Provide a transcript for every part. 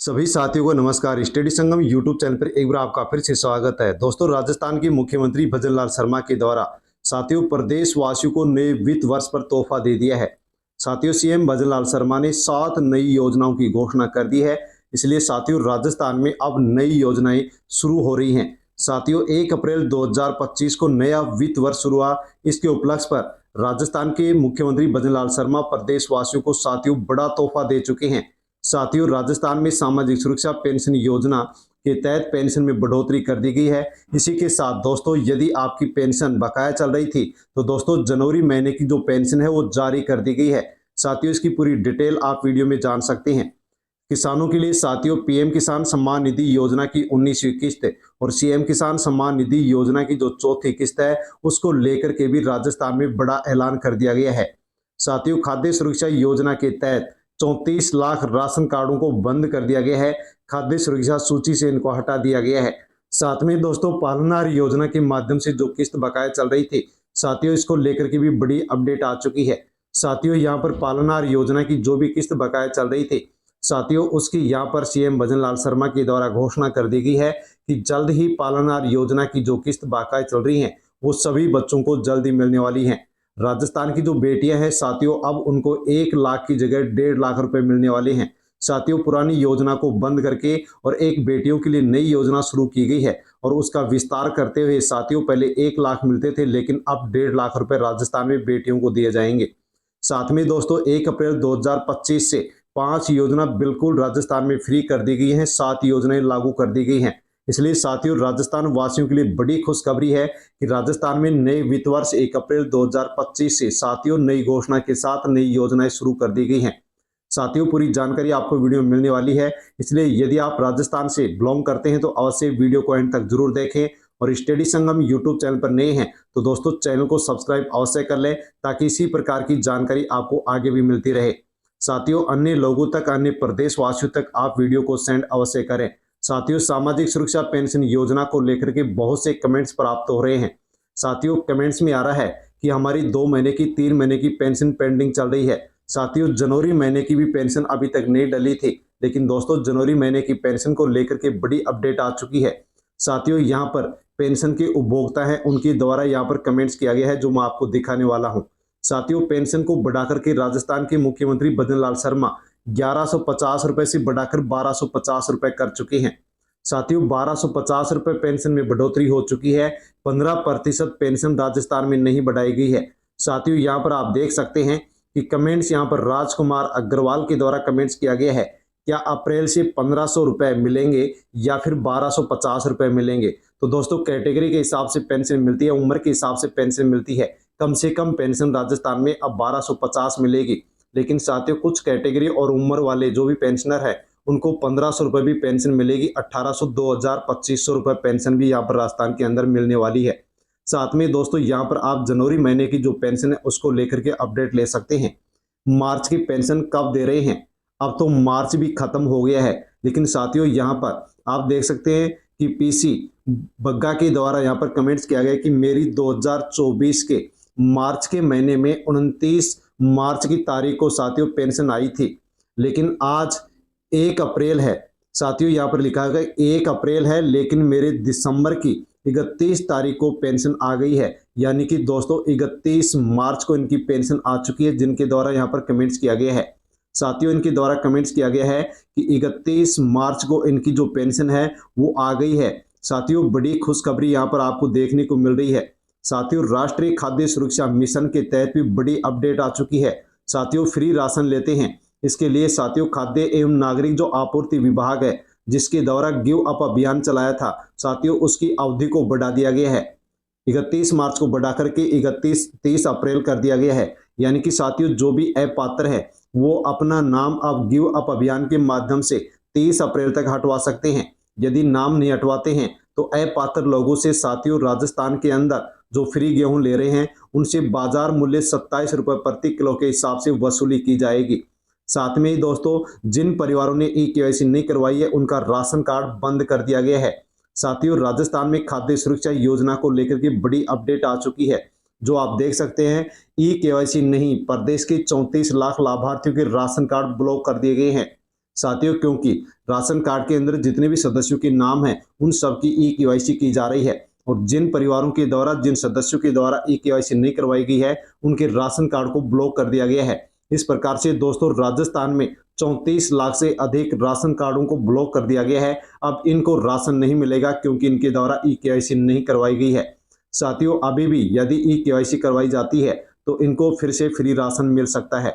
सभी साथियों को नमस्कार। स्टडी संगम यूट्यूब चैनल पर एक बार आपका फिर से स्वागत है। दोस्तों, राजस्थान के मुख्यमंत्री भजन लाल शर्मा के द्वारा साथियों प्रदेश वासियों को नए वित्त वर्ष पर तोहफा दे दिया है। साथियों, सीएम भजन लाल शर्मा ने 7 नई योजनाओं की घोषणा कर दी है। इसलिए साथियों, राजस्थान में अब नई योजनाएं शुरू हो रही हैं। साथियों, 1 अप्रैल 2025 को नया वित्त वर्ष शुरू हुआ। इसके उपलक्ष्य पर राजस्थान के मुख्यमंत्री भजन लाल शर्मा प्रदेश वासियों को साथियों बड़ा तोहफा दे चुके हैं। साथियों, राजस्थान में सामाजिक सुरक्षा पेंशन योजना के तहत पेंशन में बढ़ोतरी कर दी गई है। इसी के साथ दोस्तों, यदि आपकी पेंशन बकाया चल रही थी तो दोस्तों जनवरी महीने की जो पेंशन है वो जारी कर दी गई है। साथियों, इसकी पूरी डिटेल आप वीडियो में जान सकते हैं। किसानों के लिए साथियों पीएम किसान सम्मान निधि योजना की 19वीं किस्त और सीएम किसान सम्मान निधि योजना की जो चौथी किस्त है उसको लेकर के भी राजस्थान में बड़ा ऐलान कर दिया गया है। साथियों, खाद्य सुरक्षा योजना के तहत 34 लाख राशन कार्डों को बंद कर दिया गया है। खाद्य सुरक्षा सूची से इनको हटा दिया गया है। साथ में दोस्तों, पालनहार योजना के माध्यम से जो किस्त बकाया चल रही थी साथियों, इसको लेकर के भी बड़ी अपडेट आ चुकी है। साथियों, यहाँ पर पालनहार योजना की जो भी किस्त बकाया चल रही थी साथियों, उसकी यहाँ पर सीएम भजन लाल शर्मा के द्वारा घोषणा कर दी गई है कि जल्द ही पालनहार योजना की जो किस्त बकाया चल रही है वो सभी बच्चों को जल्द ही मिलने वाली है। राजस्थान की जो बेटियां हैं साथियों, अब उनको 1 लाख की जगह 1.5 लाख रुपए मिलने वाले हैं। साथियों, पुरानी योजना को बंद करके और एक बेटियों के लिए नई योजना शुरू की गई है और उसका विस्तार करते हुए साथियों पहले 1 लाख मिलते थे लेकिन अब 1.5 लाख रुपए राजस्थान में बेटियों को दिए जाएंगे। साथ में दोस्तों, 1 अप्रैल 2025 से 5 योजना बिल्कुल राजस्थान में फ्री कर दी गई हैं। 7 योजनाएं लागू कर दी गई हैं। इसलिए साथियों, राजस्थान वासियों के लिए बड़ी खुशखबरी है कि राजस्थान में नए वित्त वर्ष 1 अप्रैल 2025 से साथियों नई घोषणा के साथ नई योजनाएं शुरू कर दी गई हैं। साथियों, पूरी जानकारी आपको वीडियो में मिलने वाली है। इसलिए यदि आप राजस्थान से बिलोंग करते हैं तो अवश्य वीडियो को एंड तक जरूर देखें और स्टडी संगम यूट्यूब चैनल पर नए हैं तो दोस्तों चैनल को सब्सक्राइब अवश्य कर लें ताकि इसी प्रकार की जानकारी आपको आगे भी मिलती रहे। साथियों, अन्य लोगों तक, अन्य प्रदेश वासियों तक आप वीडियो को सेंड अवश्य करें। साथियों, सामाजिक सुरक्षा पेंशन योजना को लेकर के बहुत से कमेंट्स प्राप्त हो रहे हैं। साथियों, कमेंट्स में आ रहा है कि हमारी 2 महीने की 3 महीने की पेंशन पेंडिंग चल रही है। साथियों, जनवरी महीने की भी पेंशन अभी तक नहीं डली थी लेकिन दोस्तों जनवरी महीने की पेंशन को लेकर के बड़ी अपडेट आ चुकी है। साथियों, यहाँ पर पेंशन के उपभोक्ता हैं उनके द्वारा यहाँ पर कमेंट्स किया गया है जो मैं आपको दिखाने वाला हूँ। साथियों, पेंशन को बढ़ाकर के राजस्थान के मुख्यमंत्री भजन लाल शर्मा 1150 रुपए से बढ़ाकर 1250 रुपए कर चुके हैं। साथियों, 1250 रुपए पेंशन में बढ़ोतरी हो चुकी है। 15% पेंशन राजस्थान में नहीं बढ़ाई गई है। साथियों, यहाँ पर आप देख सकते हैं कि कमेंट्स यहाँ पर राजकुमार अग्रवाल के द्वारा कमेंट्स किया गया है, क्या अप्रैल से 1500 रुपए मिलेंगे या फिर 1250 रुपए मिलेंगे। तो दोस्तों, कैटेगरी के हिसाब से पेंशन मिलती है, उम्र के हिसाब से पेंशन मिलती है। कम से कम पेंशन राजस्थान में अब 1250 मिलेगी लेकिन साथियों कुछ कैटेगरी और उम्र वाले जो भी पेंशनर है उनको 1500 रुपए भी पेंशन मिलेगी। 1800, 2000, 2500 रुपए पेंशन भी यहाँ पर राजस्थान के अंदर मिलने वाली है। साथ में दोस्तों, यहाँ पर आप जनवरी महीने की जो पेंशन है उसको लेकर के अपडेट ले सकते हैं। मार्च की पेंशन कब दे रहे हैं, अब तो मार्च भी खत्म हो गया है लेकिन साथियों यहाँ पर आप देख सकते हैं कि पीसी बग्गा के द्वारा यहाँ पर कमेंट्स किया गया कि मेरी 2024 के मार्च के महीने में 29 मार्च की तारीख को साथियों पेंशन आई थी लेकिन आज 1 अप्रैल है। साथियों, यहाँ पर लिखा है 1 अप्रैल है लेकिन मेरे दिसंबर की 31 तारीख को पेंशन आ गई है। यानी कि दोस्तों 31 मार्च को इनकी पेंशन आ चुकी है जिनके द्वारा यहाँ पर कमेंट्स किया गया है। साथियों, इनके द्वारा कमेंट्स किया गया है कि 31 मार्च को इनकी जो पेंशन है वो आ गई है। साथियों, बड़ी खुशखबरी यहाँ पर आपको देखने को मिल रही है। साथियों, राष्ट्रीय खाद्य सुरक्षा मिशन के तहत भी बड़ी अपडेट आ चुकी है। साथियों, फ्री राशन लेते हैं, इसके लिए साथियों खाद्य एवं नागरिक जो आपूर्ति विभाग है जिसके द्वारा गिव अप अभियान चलाया था साथियों उसकी अवधि को बढ़ा दिया गया है। 31 मार्च को बढ़ा करके 30 अप्रैल कर दिया गया है। यानी कि साथियों जो भी अपात्र है वो अपना नाम अब गिव अप अभियान के माध्यम से 30 अप्रैल तक हटवा सकते हैं। यदि नाम नहीं हटवाते हैं तो अपात्र लोगों से साथियों राजस्थान के अंदर जो फ्री गेहूं ले रहे हैं उनसे बाजार मूल्य 27 रुपए प्रति किलो के हिसाब से वसूली की जाएगी। साथ में ही दोस्तों, जिन परिवारों ने ई केवाईसी नहीं करवाई है उनका राशन कार्ड बंद कर दिया गया है। साथियों, राजस्थान में खाद्य सुरक्षा योजना को लेकर के बड़ी अपडेट आ चुकी है जो आप देख सकते हैं। ई केवाईसी नहीं, प्रदेश के 34 लाख लाभार्थियों के राशन कार्ड ब्लॉक कर दिए गए हैं। साथियों, क्योंकि राशन कार्ड के अंदर जितने भी सदस्यों के नाम हैं उन सब की ई केवाईसी की जा रही है, और जिन परिवारों के द्वारा, जिन सदस्यों के द्वारा ई केवाईसी नहीं करवाई गई है उनके राशन कार्ड को ब्लॉक कर दिया गया है। इस प्रकार से दोस्तों राजस्थान में 34 लाख से अधिक राशन कार्डों को ब्लॉक कर दिया गया है। अब इनको राशन नहीं मिलेगा क्योंकि इनके द्वारा ई केवाईसी नहीं करवाई गई है। साथियों, अभी भी यदि ई केवाईसी करवाई जाती है तो इनको फिर से फ्री राशन मिल सकता है।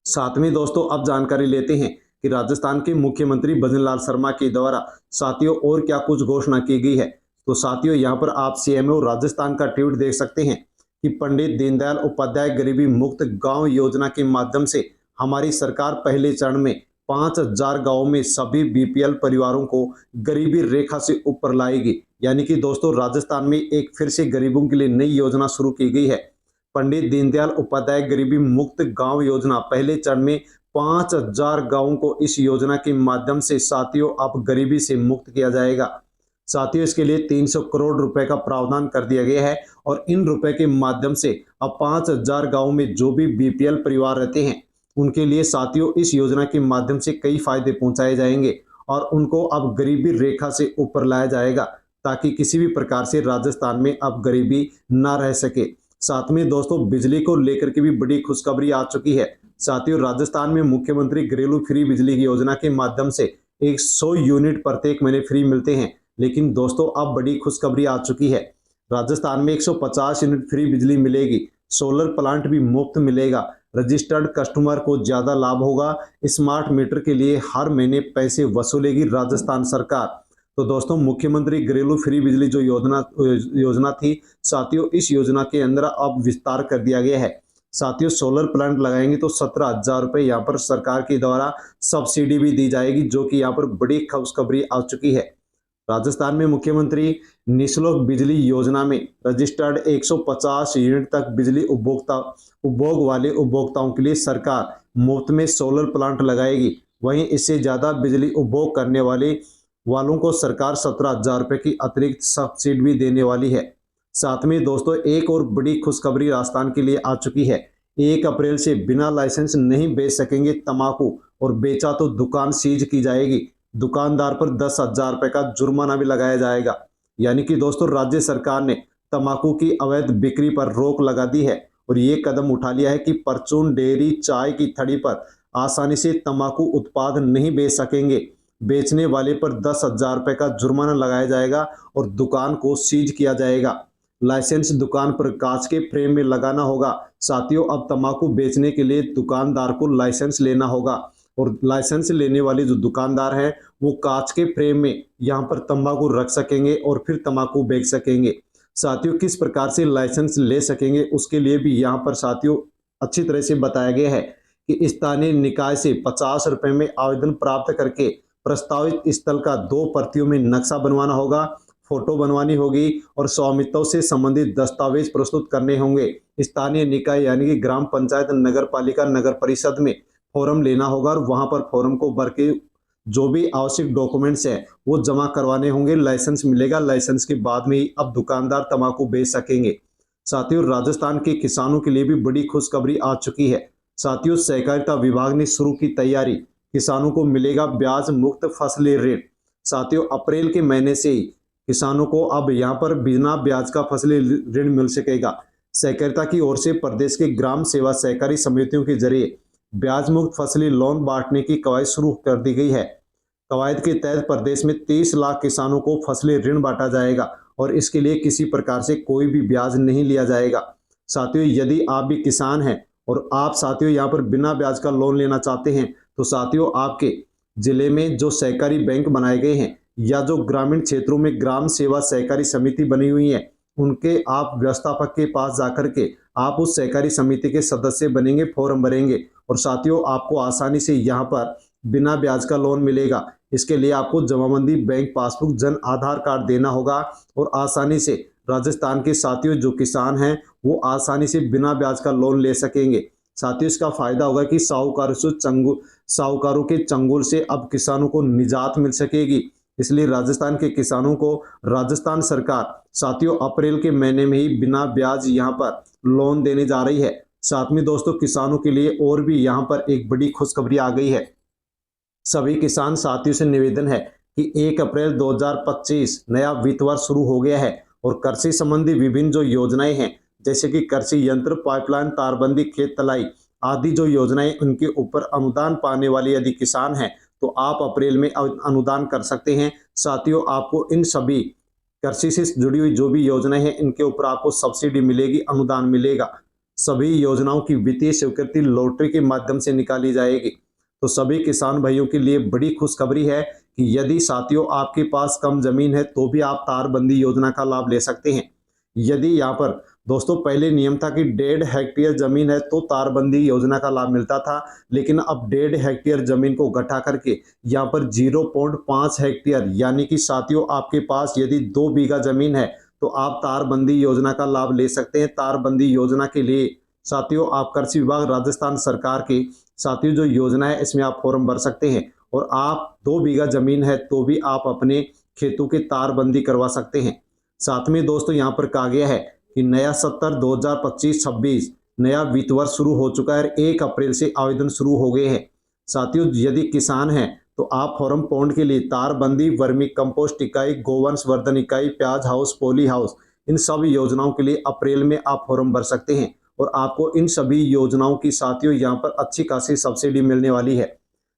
साथ में दोस्तों अब जानकारी लेते हैं कि राजस्थान के मुख्यमंत्री भजन लाल शर्मा के द्वारा साथियों और क्या कुछ घोषणा की गई है। तो साथियों, यहाँ पर आप सीएमओ राजस्थान का ट्वीट देख सकते हैं कि पंडित दीनदयाल उपाध्याय गरीबी मुक्त गांव योजना के माध्यम से हमारी सरकार पहले चरण में 5000 गांवों में सभी बीपीएल परिवारों को गरीबी रेखा से ऊपर लाएगी। यानी कि दोस्तों राजस्थान में एक फिर से गरीबों के लिए नई योजना शुरू की गई है। पंडित दीनदयाल उपाध्याय गरीबी मुक्त गांव योजना पहले चरण में 5000 गांवों को इस योजना के माध्यम से साथियों अब गरीबी से मुक्त किया जाएगा। साथियों, इसके लिए 300 करोड़ रुपए का प्रावधान कर दिया गया है, और इन रुपए के माध्यम से अब 5000 गांवों में जो भी बीपीएल परिवार रहते हैं उनके लिए साथियों इस योजना के माध्यम से कई फायदे पहुंचाए जाएंगे, और उनको अब गरीबी रेखा से ऊपर लाया जाएगा, ताकि किसी भी प्रकार से राजस्थान में अब गरीबी ना रह सके। साथ में दोस्तों बिजली को लेकर के भी बड़ी खुशखबरी आ चुकी है। साथियों, राजस्थान में मुख्यमंत्री घरेलू फ्री बिजली की योजना के माध्यम से 100 यूनिट प्रत्येक महीने फ्री मिलते हैं, लेकिन दोस्तों अब बड़ी खुशखबरी आ चुकी है। राजस्थान में 150 यूनिट फ्री बिजली मिलेगी, सोलर प्लांट भी मुफ्त मिलेगा, रजिस्टर्ड कस्टमर को ज्यादा लाभ होगा, स्मार्ट मीटर के लिए हर महीने पैसे वसूलेगी राजस्थान सरकार। तो दोस्तों मुख्यमंत्री घरेलू फ्री बिजली जो योजना थी साथियों, इस योजना के अंदर अब विस्तार कर दिया गया है। साथियों, सोलर प्लांट लगाएंगे तो 17,000 रुपए यहाँ पर सरकार के द्वारा सब्सिडी भी दी जाएगी, जो कि यहाँ पर बड़ी खुशखबरी आ चुकी है। राजस्थान में मुख्यमंत्री निःशुल्क बिजली योजना में रजिस्टर्ड 150 यूनिट तक बिजली उपभोग वाले उपभोक्ताओं के लिए सरकार मुफ्त में सोलर प्लांट लगाएगी। वहीं इससे ज्यादा बिजली उपभोग करने वालों को सरकार 17,000 रुपए की अतिरिक्त सब्सिडी भी देने वाली है। साथ में दोस्तों एक और बड़ी खुशखबरी राजस्थान के लिए आ चुकी है। 1 अप्रैल से बिना लाइसेंस नहीं बेच सकेंगे तंबाकू, और बेचा तो दुकान सीज की जाएगी। दुकानदार पर 10,000 रुपए का जुर्माना भी लगाया जाएगा। यानी कि दोस्तों राज्य सरकार ने तंबाकू की अवैध बिक्री पर रोक लगा दी है, और ये कदम उठा लिया है कि परचून, डेयरी, चाय की थड़ी पर आसानी से तंबाकू उत्पाद नहीं बेच सकेंगे। बेचने वाले पर 10,000 रुपए का जुर्माना लगाया जाएगा और दुकान को सीज किया जाएगा। लाइसेंस दुकान पर कांच के फ्रेम में लगाना होगा। साथियों, अब तंबाकू बेचने के लिए दुकानदार को लाइसेंस लेना होगा, और लाइसेंस लेने वाले जो दुकानदार हैं वो कांच के फ्रेम में यहाँ पर तंबाकू रख सकेंगे और फिर तंबाकू बेच सकेंगे। साथियों, किस प्रकार से लाइसेंस ले सकेंगे उसके लिए भी यहाँ पर साथियों अच्छी तरह से बताया गया है कि स्थानीय निकाय से 50 रुपए में आवेदन प्राप्त करके प्रस्तावित स्थल का 2 प्रतियों में नक्शा बनवाना होगा, फोटो बनवानी होगी, और स्वामित्व से संबंधित दस्तावेज प्रस्तुत करने होंगे। स्थानीय निकाय यानी कि ग्राम पंचायत, नगर पालिका, नगर परिषद में फॉर्म लेना होगा, और वहां पर फॉर्म को भर के जो भी आवश्यक डॉक्यूमेंट्स हैं वो जमा करवाने होंगे। लाइसेंस मिलेगा, लाइसेंस के बाद में ही अब दुकानदार तंबाकू बेच सकेंगे। साथियों, राजस्थान के किसानों के लिए भी बड़ी खुशखबरी आ चुकी है। साथियों, सहकारिता विभाग ने शुरू की तैयारी, किसानों को मिलेगा ब्याज मुक्त फसली ऋण। साथियों, अप्रैल के महीने से ही किसानों को अब यहाँ पर बिना ब्याज का फसली ऋण मिल सकेगा। सहकारिता की ओर से प्रदेश के ग्राम सेवा सहकारी समितियों के जरिए ब्याज मुक्त फसली लोन बांटने की कवायद शुरू कर दी गई है। कवायद के तहत प्रदेश में 30 लाख किसानों को फसली ऋण बांटा जाएगा, और इसके लिए किसी प्रकार से कोई भी ब्याज नहीं लिया जाएगा। साथियों, यदि आप भी किसान हैं और आप साथियों यहाँ पर बिना ब्याज का लोन लेना चाहते हैं, तो साथियों आपके जिले में जो सहकारी बैंक बनाए गए हैं या जो ग्रामीण क्षेत्रों में ग्राम सेवा सहकारी समिति बनी हुई है, उनके आप व्यवस्थापक के पास जाकर के आप उस सहकारी समिति के सदस्य बनेंगे, फॉर्म भरेंगे, और साथियों आपको आसानी से यहाँ पर बिना ब्याज का लोन मिलेगा। इसके लिए आपको जमाबंदी, bank passbook, Jan Aadhaar card देना होगा, और आसानी से राजस्थान के साथियों जो किसान हैं वो आसानी से बिना ब्याज का लोन ले सकेंगे। साथियों, इसका फायदा होगा कि साहूकारों के चंगुल से अब किसानों को निजात मिल सकेगी। इसलिए राजस्थान के किसानों को राजस्थान सरकार साथियों अप्रैल के महीने में ही बिना ब्याज यहाँ पर लोन देने जा रही है। साथ में दोस्तों किसानों के लिए और भी यहाँ पर एक बड़ी खुशखबरी आ गई है। सभी किसान साथियों से निवेदन है कि 1 अप्रैल 2025 नया वित्त वर्ष शुरू हो गया है और कृषि संबंधी विभिन्न जो योजनाएं हैं, जैसे कि कृषि यंत्र, पाइपलाइन, तारबंदी, खेत तलाई आदि जो योजनाएं, उनके ऊपर अनुदान पाने वाले यदि किसान हैं तो आप अप्रैल में अनुदान कर सकते हैं। साथियों, आपको इन सभी कृषि से जुड़ी हुई जो भी योजनाएं हैं, इनके ऊपर आपको सब्सिडी मिलेगी, अनुदान मिलेगा। सभी योजनाओं की वित्तीय स्वीकृति लॉटरी के माध्यम से निकाली जाएगी। तो सभी किसान भाइयों के लिए बड़ी खुशखबरी है कि यदि साथियों आपके पास कम जमीन है तो भी आप तारबंदी योजना का लाभ ले सकते हैं। यदि यहाँ पर दोस्तों पहले नियम था कि 1.5 हेक्टेयर जमीन है तो तारबंदी योजना का लाभ मिलता था, लेकिन अब 1.5 हेक्टेयर जमीन को घटा करके यहाँ पर 0.5 हेक्टेयर, यानी कि साथियों आपके पास यदि 2 बीघा जमीन है तो आप तारबंदी योजना का लाभ ले सकते हैं। तारबंदी योजना के लिए साथियों आप कृषि विभाग राजस्थान सरकार के साथियों जो योजना है इसमें आप फॉर्म भर सकते हैं और आप 2 बीघा जमीन है तो भी आप अपने खेतों की तारबंदी करवा सकते हैं। साथ में दोस्तों यहाँ पर कहा गया है कि नया सत्र 2025-26 नया वित्त वर्ष शुरू हो चुका है। 1 अप्रैल से आवेदन शुरू हो गए हैं। साथियों यदि किसान हैं तो आप फॉर्म पौंड के लिए तारबंदी, वर्मी कंपोस्ट इकाई, गोवंश वर्धन इकाई, प्याज हाउस, पॉली हाउस, इन सभी योजनाओं के लिए अप्रैल में आप फॉर्म भर सकते हैं और आपको इन सभी योजनाओं की साथियों यहाँ पर अच्छी खासी सब्सिडी मिलने वाली है।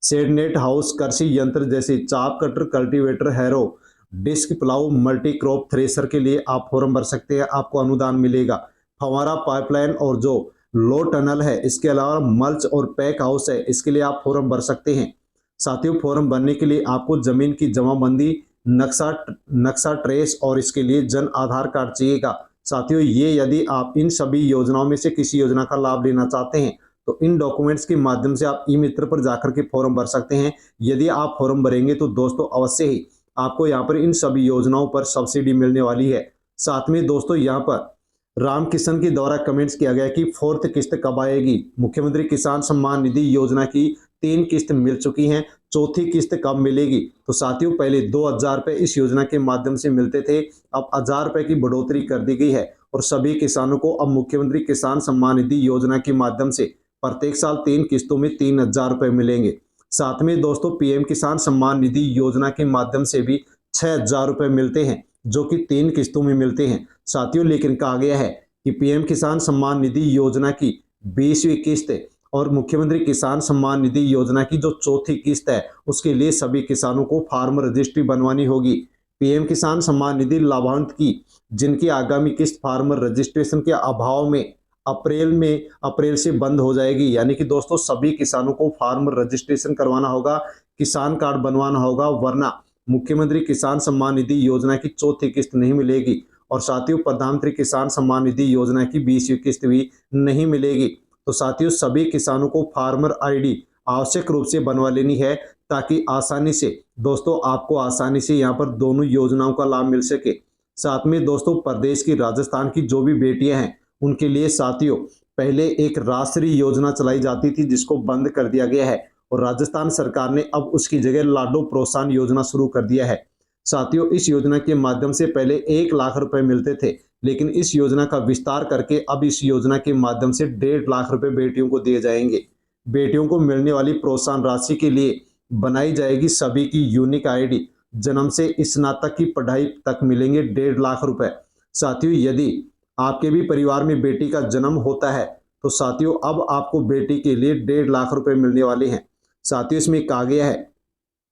शेडनेट हाउस, कृषि यंत्र जैसे chaff cutter, cultivator, harrow, disc plough, multi crop thresher के लिए आप फॉर्म भर सकते हैं, आपको अनुदान मिलेगा। फवारा, पाइपलाइन और जो लो टनल है, इसके अलावा मल्च और पैक हाउस है, इसके लिए आप फॉर्म भर सकते हैं। साथियों फॉर्म भरने के लिए आपको जमीन की जमाबंदी, नक्शा ट्रेस और इसके लिए जन आधार कार्ड चाहिएगा। साथियों ये यदि आप इन सभी योजनाओं में से किसी योजना का लाभ लेना चाहते हैं तो इन डॉक्यूमेंट्स के माध्यम से आप ई मित्र पर जाकर के फॉर्म भर सकते हैं। यदि आप फॉर्म भरेंगे तो दोस्तों अवश्य ही आपको यहाँ पर इन सभी योजनाओं पर सब्सिडी मिलने वाली है। साथ में दोस्तों यहाँ पर राम किशन के द्वारा कमेंट्स किया गया कि 4th किस्त कब आएगी। मुख्यमंत्री किसान सम्मान निधि योजना की 3 किस्त मिल चुकी हैं, 4थी किस्त कब मिलेगी। तो साथियों पहले 2,000 रुपये इस योजना के माध्यम से मिलते थे, अब 1,000 रुपये की बढ़ोतरी कर दी गई है और सभी किसानों को अब मुख्यमंत्री किसान सम्मान निधि योजना के माध्यम से प्रत्येक साल 3 किस्तों में 3,000 रुपये मिलेंगे। साथ में दोस्तों पीएम किसान सम्मान निधि योजना के माध्यम से भी 6,000 रुपये मिलते हैं, जो कि 3 किस्तों में मिलते हैं। साथियों लेकिन कहा गया है कि पीएम किसान सम्मान निधि योजना की 20वीं किस्त और मुख्यमंत्री किसान सम्मान निधि योजना की जो 4थी किस्त है उसके लिए सभी किसानों को फार्मर रजिस्ट्री बनवानी होगी। पीएम किसान सम्मान निधि लाभांश की जिनकी आगामी किस्त फार्मर रजिस्ट्रेशन के अभाव में अप्रैल से बंद हो जाएगी, यानी कि दोस्तों सभी किसानों को फार्मर रजिस्ट्रेशन करवाना होगा, किसान कार्ड बनवाना होगा, वरना मुख्यमंत्री किसान सम्मान निधि योजना की 4थी किस्त नहीं मिलेगी और साथियों प्रधानमंत्री किसान सम्मान निधि योजना की 20वीं किस्त भी नहीं मिलेगी। तो साथियों सभी किसानों को फार्मर आईडी आवश्यक रूप से बनवा लेनी है ताकि आसानी से दोस्तों आपको आसानी से यहाँ पर दोनों योजनाओं का लाभ मिल सके। साथ में दोस्तों प्रदेश की राजस्थान की जो भी बेटियां हैं उनके लिए साथियों पहले एक राष्ट्रीय योजना चलाई जाती थी जिसको बंद कर दिया गया है और राजस्थान सरकार ने अब उसकी जगह लाडो प्रोत्साहन योजना शुरू कर दिया है। साथियों इस योजना के माध्यम से पहले 1 लाख रुपए मिलते थे, लेकिन इस योजना का विस्तार करके अब इस योजना के माध्यम से 1.5 लाख रुपए बेटियों को दिए जाएंगे। बेटियों को मिलने वाली प्रोत्साहन राशि के लिए बनाई जाएगी सभी की यूनिक आईडी, जन्म से स्नातक की पढ़ाई तक मिलेंगे 1.5 लाख रुपए। साथियों यदि आपके भी परिवार में बेटी का जन्म होता है तो साथियों अब आपको बेटी के लिए 1.5 लाख रुपए मिलने वाले हैं। साथियों इसमें कहा गया है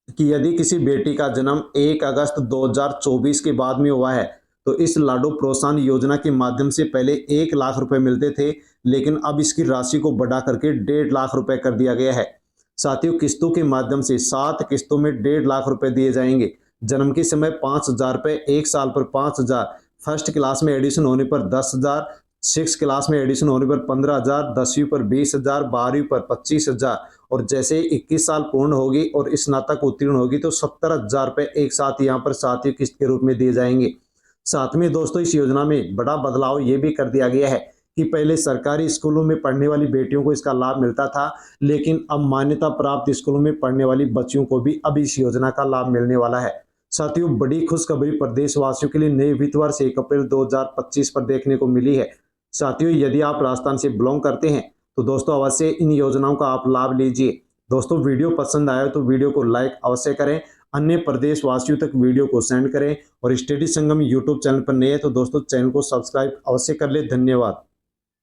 कि यदि किसी बेटी का जन्म 1 अगस्त 2024 के बाद में हुआ है तो इस लाडो प्रोत्साहन योजना के माध्यम से पहले 1 लाख रुपए मिलते थे, लेकिन अब इसकी राशि को बढ़ा करके 1.5 लाख रुपए कर दिया गया है। साथियों किस्तों के माध्यम से 7 किस्तों में 1.5 लाख रुपए दिए जाएंगे। जन्म के समय 5,000 रुपये, 1 साल पर 5,000, फर्स्ट क्लास में एडिशन होने पर 10,000, 6 क्लास में एडिशन होने पर 15,000, 10वीं पर 20,000, 12वीं पर 25,000 और जैसे 21 साल पूर्ण होगी और स्नातक उत्तीर्ण होगी तो 70,000 रुपये एक साथ यहाँ पर सातवीं किस्त के रूप में दिए जाएंगे। साथ में दोस्तों इस योजना में बड़ा बदलाव ये भी कर दिया गया है कि पहले सरकारी स्कूलों में पढ़ने वाली बेटियों को इसका लाभ मिलता था, लेकिन अब मान्यता प्राप्त स्कूलों में पढ़ने वाली बच्चियों को भी अब इस योजना का लाभ मिलने वाला है। साथियों बड़ी खुशखबरी प्रदेशवासियों के लिए नए वित्त वर्ष 1 अप्रैल 2025 पर देखने को मिली है। साथियों यदि आप राजस्थान से बिलोंग करते हैं तो दोस्तों अवश्य इन योजनाओं का आप लाभ लीजिए। दोस्तों वीडियो पसंद आया तो वीडियो को लाइक अवश्य करें, अन्य प्रदेश वासियों तक वीडियो को सेंड करें और स्टडी संगम यूट्यूब चैनल पर नए हैं तो दोस्तों चैनल को सब्सक्राइब अवश्य कर ले। धन्यवाद।